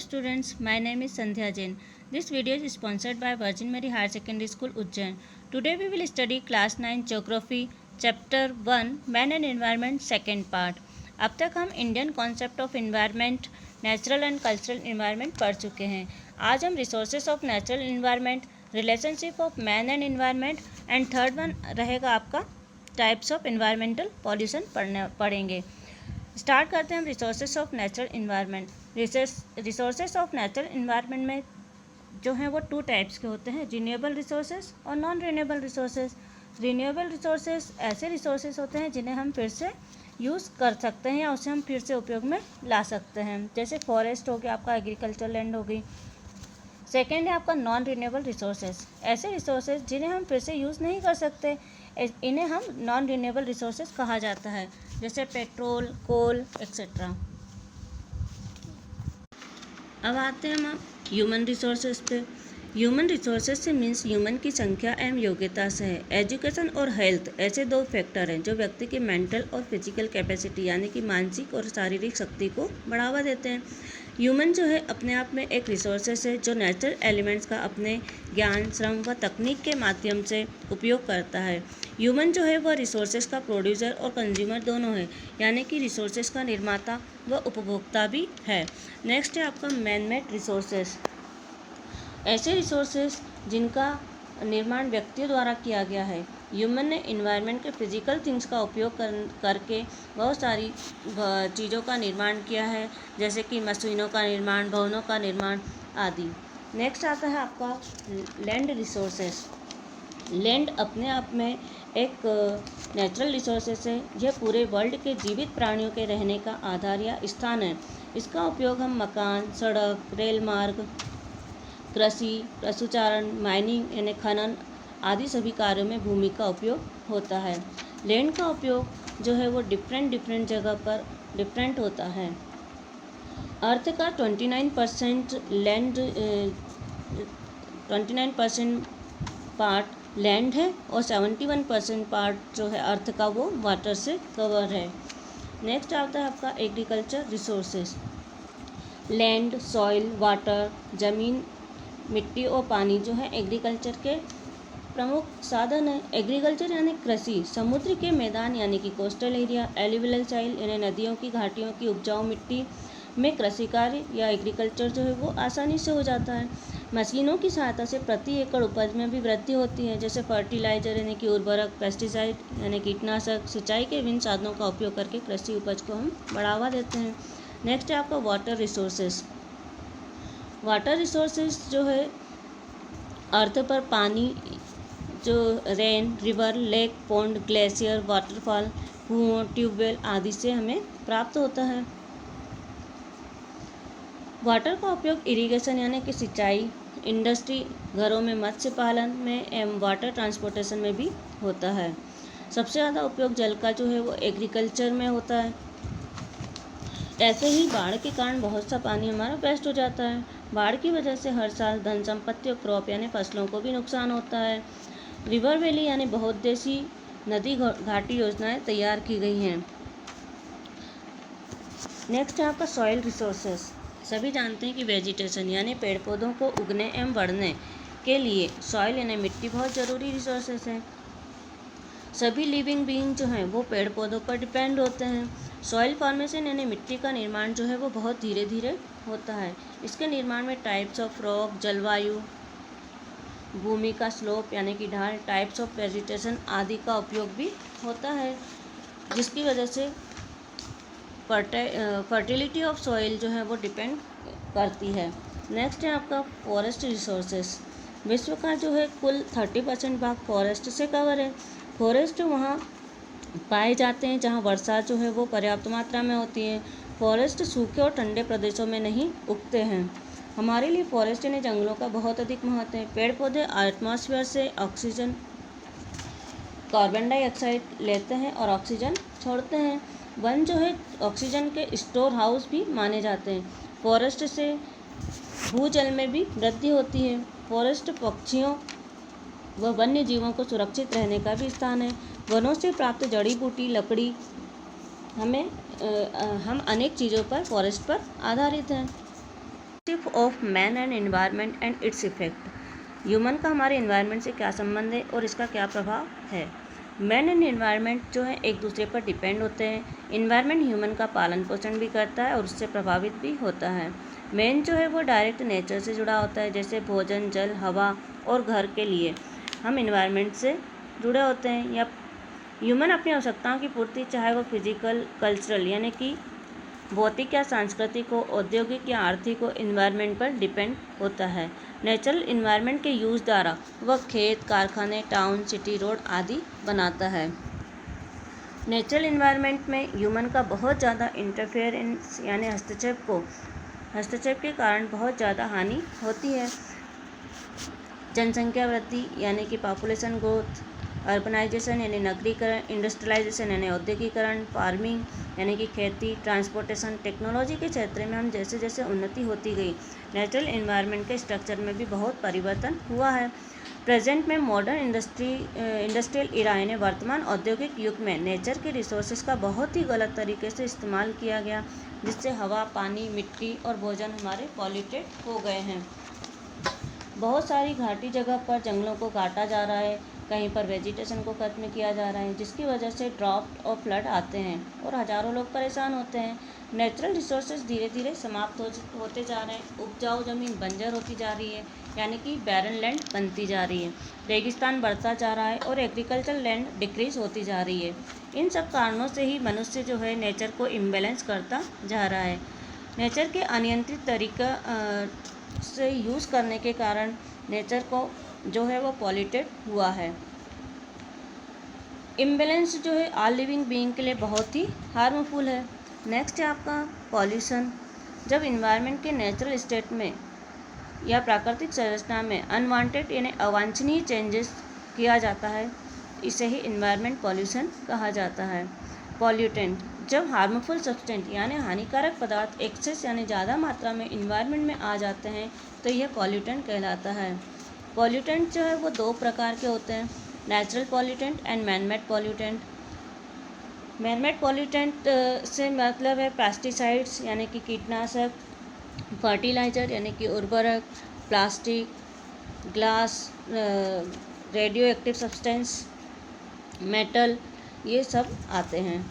students, my name is Sandhya Jain. This video is sponsored by Virgin Mary Higher Secondary School Ujjain. Today we will study class 9 Geography Chapter 1 Man and Environment second part. अब तक हम Indian concept of environment, natural and cultural environment पढ़ चुके हैं। आज हम resources of natural environment, relationship of man and environment and third one रहेगा आपका टाइप्स ऑफ इन्वायरमेंटल पॉल्यूशन पढ़ेंगे। स्टार्ट करते हैं हम resources of natural environment. Resources of natural environment में जो हैं वो टू टाइप्स के होते हैं, रिन्यूएबल रिसोर्सेज और non renewable resources. Renewable resources ऐसे रिसोर्सेज होते हैं जिन्हें हम फिर से यूज़ कर सकते हैं या उसे हम फिर से उपयोग में ला सकते हैं, जैसे फॉरेस्ट हो गया, आपका एग्रीकल्चर लैंड हो गई। सेकेंड है आपका नॉन रिन्यूएबल रिसोर्सेज, ऐसे रिसोर्सेज जिन्हें हम फिर से यूज़ नहीं कर सकते, इन्हें हम नॉन रिन्यूएबल रिसोर्सेज कहा जाता है, जैसे पेट्रोल, कोल एक्सेट्रा। अब आते हैं हम ह्यूमन रिसोर्सेज पे। ह्यूमन रिसोर्सेज से मीन्स ह्यूमन की संख्या एवं योग्यता से है। एजुकेशन और हेल्थ ऐसे दो फैक्टर हैं जो व्यक्ति की मेंटल और फिजिकल कैपेसिटी यानी कि मानसिक और शारीरिक शक्ति को बढ़ावा देते हैं। ह्यूमन जो है अपने आप में एक रिसोर्सेज है जो नेचुरल एलिमेंट्स का अपने ज्ञान, श्रम व तकनीक के माध्यम से उपयोग करता है। ह्यूमन जो है वह रिसोर्सेज का प्रोड्यूसर और कंज्यूमर दोनों है, यानी कि रिसोर्सेज का निर्माता व उपभोक्ता भी है। नेक्स्ट है आपका मैन मेड रिसोर्सेज, ऐसे रिसोर्सेज जिनका निर्माण व्यक्तियों द्वारा किया गया है। ह्यूमन ने इन्वायरमेंट के फिजिकल थिंग्स का उपयोग करके बहुत सारी चीज़ों का निर्माण किया है, जैसे कि मशीनों का निर्माण, भवनों का निर्माण आदि। नेक्स्ट आता है आपका लैंड रिसोर्सेज। लैंड अपने आप में एक नेचुरल रिसोर्सेज है। यह पूरे वर्ल्ड के जीवित प्राणियों के रहने का आधार या स्थान है। इसका उपयोग हम मकान, सड़क, रेल मार्ग, कृषि, पशुचारण, माइनिंग यानी खनन आदि सभी कार्यों में भूमि का उपयोग होता है। लैंड का उपयोग जो है वो डिफरेंट जगह पर डिफरेंट होता है। अर्थ का 29% लैंड 29% पार्ट लैंड है और 71% पार्ट जो है अर्थ का वो वाटर से कवर है। नेक्स्ट आता है आपका agriculture resources. Land, soil, water, ज़मीन, मिट्टी और पानी जो है एग्रीकल्चर के प्रमुख साधन है। एग्रीकल्चर यानी कृषि, समुद्र के मैदान यानी कि कोस्टल एरिया, एलुवियल साइल यानी नदियों की घाटियों की उपजाऊ मिट्टी में कृषि कार्य या एग्रीकल्चर जो है वो आसानी से हो जाता है। मशीनों की सहायता से प्रति एकड़ उपज में भी वृद्धि होती है, जैसे फर्टिलाइजर यानी कि उर्वरक, पेस्टिसाइड यानी कीटनाशक, सिंचाई के विभिन्न साधनों का उपयोग करके कृषि उपज को हम बढ़ावा देते हैं। नेक्स्ट है आपका वाटर रिसोर्सेज। वाटर रिसोर्सेज जो है अर्थ पर पानी जो rain, river, lake, pond, glacier, waterfall, कुओं, ट्यूबवेल आदि से हमें प्राप्त होता है। वाटर का उपयोग इरिगेशन यानी कि सिंचाई, इंडस्ट्री, घरों में मत्स्य पालन में एवं वाटर ट्रांसपोर्टेशन में भी होता है। सबसे ज़्यादा उपयोग जल का जो है वो एग्रीकल्चर में होता है। ऐसे ही बाढ़ के कारण बहुत सा पानी हमारा वेस्ट हो जाता है। बाढ़ की वजह से हर साल धन संपत्ति और क्रॉप यानी फसलों को भी नुकसान होता है। रिवर वैली यानी बहुउद्देशीय नदी घाटी योजनाएं तैयार की गई हैं। नेक्स्ट है आपका सॉइल रिसोर्सेज। सभी जानते हैं कि वेजिटेशन यानी पेड़ पौधों को उगने एवं बढ़ने के लिए सॉइल यानी मिट्टी बहुत ज़रूरी रिसोर्सेज है। सभी लिविंग बीइंग जो हैं वो पेड़ पौधों पर डिपेंड होते हैं। सॉइल फॉर्मेशन यानी मिट्टी का निर्माण जो है वो बहुत धीरे धीरे होता है। इसके निर्माण में टाइप्स ऑफ रॉक, जलवायु, भूमि का स्लोप यानी कि ढाल, टाइप्स ऑफ वेजिटेशन आदि का उपयोग भी होता है, जिसकी वजह से फर्टिलिटी ऑफ सॉइल जो है वो डिपेंड करती है। नेक्स्ट है आपका फॉरेस्ट रिसोर्सेज। विश्व का जो है कुल 30% भाग फॉरेस्ट से कवर है। फॉरेस्ट वहाँ पाए जाते हैं जहाँ वर्षा जो है वो पर्याप्त मात्रा में होती है। फॉरेस्ट सूखे और ठंडे प्रदेशों में नहीं उगते हैं। हमारे लिए फॉरेस्ट यानी जंगलों का बहुत अधिक महत्व है। पेड़ पौधे एटमॉस्फेयर से ऑक्सीजन, कार्बन डाइऑक्साइड लेते हैं और ऑक्सीजन छोड़ते हैं। वन जो है ऑक्सीजन के स्टोर हाउस भी माने जाते हैं। फॉरेस्ट से भूजल में भी वृद्धि होती है। फॉरेस्ट पक्षियों व वन्य जीवों को सुरक्षित रहने का भी स्थान है। वनों से प्राप्त जड़ी बूटी, लकड़ी हम अनेक चीज़ों पर फॉरेस्ट पर आधारित हैं। Relationship of man and environment and its effect. Human का हमारे एनवायरनमेंट से क्या संबंध है और इसका क्या प्रभाव है। मैन एंड एनवायरनमेंट जो है एक दूसरे पर डिपेंड होते हैं। एनवायरनमेंट ह्यूमन का पालन पोषण भी करता है और उससे प्रभावित भी होता है। मैन जो है वो डायरेक्ट नेचर से जुड़ा होता है, जैसे भोजन, जल, हवा और घर के लिए हम एनवायरनमेंट से जुड़े होते हैं। या ह्यूमन अपनी आवश्यकताओं की पूर्ति, चाहे वो फिजिकल, कल्चरल यानी कि भौतिक या सांस्कृतिक हो, औद्योगिक या आर्थिक हो, इन्वायरमेंट पर डिपेंड होता है। नेचुरल इन्वायरमेंट के यूज़ द्वारा वह खेत, कारखाने, टाउन, सिटी, रोड आदि बनाता है। नेचुरल इन्वायरमेंट में ह्यूमन का बहुत ज़्यादा इंटरफेरेंस यानी हस्तक्षेप के कारण बहुत ज़्यादा हानि होती है। जनसंख्या वृद्धि यानी कि पॉपुलेशन ग्रोथ, अर्बनाइजेशन यानी नगरीकरण, इंडस्ट्रियलाइजेशन यानी औद्योगिकरण, फार्मिंग यानी कि खेती, ट्रांसपोर्टेशन, टेक्नोलॉजी के क्षेत्र में हम जैसे जैसे उन्नति होती गई, नेचुरल इन्वायरमेंट के स्ट्रक्चर में भी बहुत परिवर्तन हुआ है। प्रेजेंट में मॉडर्न इंडस्ट्रियल इरा यानी वर्तमान औद्योगिक युग में नेचर के रिसोर्सेज का बहुत ही गलत तरीके से इस्तेमाल किया गया, जिससे हवा, पानी, मिट्टी और भोजन हमारे पॉल्यूटेड हो गए हैं। बहुत सारी घाटी जगह पर जंगलों को काटा जा रहा है, कहीं पर वेजिटेशन को खत्म किया जा रहा है, जिसकी वजह से ड्रॉट और फ्लड आते हैं और हज़ारों लोग परेशान होते हैं। नेचुरल रिसोर्सेज धीरे धीरे समाप्त होते जा रहे हैं। उपजाऊ ज़मीन बंजर होती जा रही है यानी कि बैरन लैंड बनती जा रही है। रेगिस्तान बढ़ता जा रहा है और एग्रीकल्चर लैंड डिक्रीज होती जा रही है। इन सब कारणों से ही मनुष्य जो है नेचर को इम्बैलेंस करता जा रहा है। नेचर के अनियंत्रित तरीका से यूज़ करने के कारण नेचर को जो है वो पॉल्यूटेड हुआ है। इम्बैलेंस जो है ऑल लिविंग बीइंग के लिए बहुत ही हार्मफुल है। नेक्स्ट है आपका पॉल्यूशन। जब इन्वायरमेंट के नेचुरल स्टेट में या प्राकृतिक संरचना में अनवांटेड यानी अवांछनीय चेंजेस किया जाता है, इसे ही इन्वायरमेंट पॉल्यूशन कहा जाता है। पॉल्यूटेंट, जब हार्मफुल सब्सटेंस यानी हानिकारक पदार्थ एक्सेस यानी ज़्यादा मात्रा में इन्वायरमेंट में आ जाते हैं तो यह पॉल्यूटेंट कहलाता है। पॉल्यूटेंट जो है वो दो प्रकार के होते हैं, natural pollutant and manmade pollutant. Manmade pollutant से मतलब है पेस्टिसाइड्स यानी कि कीटनाशक, फर्टिलाइज़र यानी कि उर्वरक, plastic, glass, radio active substance, metal, ये सब आते हैं।